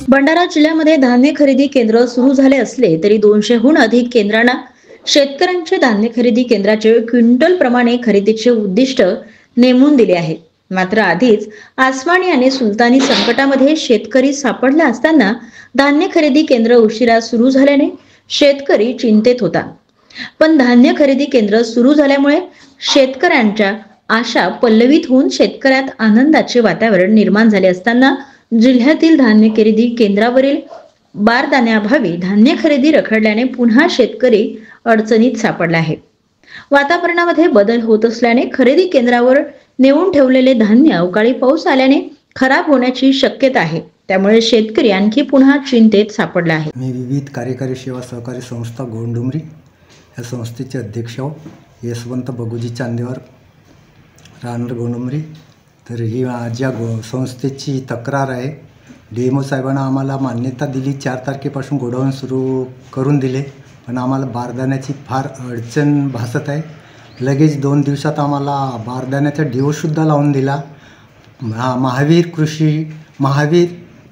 भंडारा जिल्ह्यामध्ये धान्य खरेदी केंद्र सुरू झाले असले तरी 200हून अधिक केंद्रांना शेतकऱ्यांचे धान्य खरेदी केंद्राचे क्विंटल प्रमाणे खरेदीचे उद्दिष्ट नेमून दिले आहे। मात्र आधीच आसमानी आणि सुलतानी संकटामध्ये शेतकरी सापडला असताना धान्य खरेदी केंद्र उशिरा सुरू झाल्याने शेतकरी चिंतेत होता। पण धान्य खरेदी केंद्र सुरू झाल्यामुळे शेतकऱ्यांच्या आशा पल्लवित होऊन शेतकऱ्यात आनंदाचे वातावरण निर्माण झाले असताना जिल्ह्यातील धान्य खरेदी केंद्रावरील बारदाण्याअभावी धान्य खरेदी रखडल्याने पुन्हा शेतकरी अडचणीत सापडला आहे। वातावरणामध्ये बदल होत असल्याने खरेदी केंद्रावर नेऊन ठेवलेले धान्य अवकाळी पाऊस आल्याने खराब होण्याची शक्यता आहे। त्यामुळे शेतकरी आणखी पुन्हा चिंतेत सापडला आहे। मी विविध कार्यकारी सेवा सहकारी संस्था गोंडुमरी या संस्थेचे अध्यक्ष यशवंत बगुजी चांदेवर राहणार गोंडुमरी। तर ही ज्या संस्थेची तक्रार आहे, DMO साहेबांना आम्हाला मान्यता दिली, 4 तारखेपासून गोडाऊन सुरू करून दिले, पण आम्हाला बारदाण्याची फार अडचण भासत आहे। लगेच 2 दिवसात आम्हाला बारदाण्याचा डिओसुद्धा लावून दिला महावीर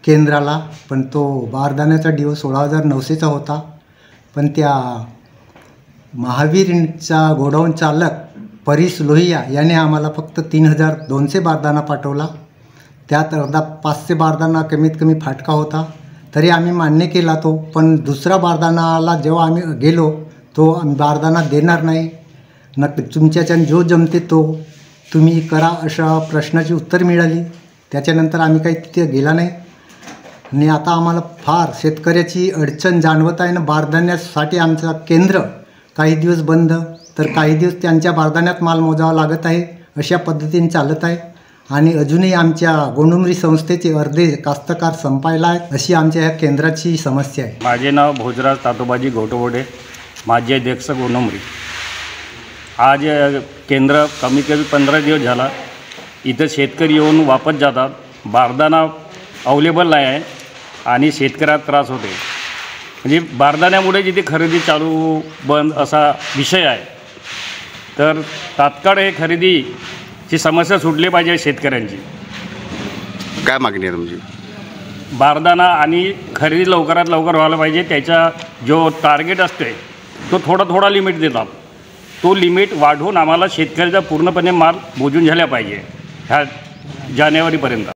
केंद्राला, पण तो बारदाण्याचा डिओ 16,900चा होता। पण त्या महावीरचा गोडाऊन चालक परीस लोहिया याने आम्हाला फक्त 3,200 बारदाना पाठवला। त्यात अर्धा 500 बारदाना कमीत कमी फाटका होता, तरी आम्ही मान्य केला तो। पण दुसरा बारदानाला जेव्हा आम्ही गेलो तो बारदाना देणार नाही, तुमच्याच्याने जो जमते तो तुम्ही करा अशा प्रश्नाची उत्तर मिळाली। त्याच्यानंतर आम्ही काही तिथे गेला नाही आणि आता आम्हाला फार शेतकऱ्याची अडचण जाणवत आहे ना। बारदाण्यासाठी आमचं केंद्र काही दिवस बंद, तर काही दिवस त्यांच्या बारदाण्यात माल मोजावा लागत आहे, अशा पद्धतीने चालत आहे। आणि अजूनही आमच्या गोंडुमरी संस्थेचे अर्धे कास्तकार संपायला आहेत, अशी आमच्या या केंद्राची समस्या आहे। माझे नाव भोजराज तातोबाजी घोटवडे, माजी अध्यक्ष गोंडुमरी। आज केंद्र कमी 15 दिवस झाला, इथं शेतकरी येऊन वापस जातात, बारदाना अवेलेबल नाही आहे आणि शेतकऱ्याला त्रास होते। म्हणजे बारदाण्यामुळे जिथे खरेदी चालू बंद असा विषय आहे, तर तात्काळ हे खरेदीची समस्या सुटली पाहिजे शेतकऱ्यांची। काय मागणी आहे तुमची? बारदाना आणि खरेदी लवकरात लवकर व्हायला पाहिजे। त्याचा जो टार्गेट असते तो थोडा लिमिट देतात, तो लिमिट वाढवून आम्हाला शेतकऱ्याचा पूर्णपणे माल मोजून झाला पाहिजे ह्या जानेवारीपर्यंत।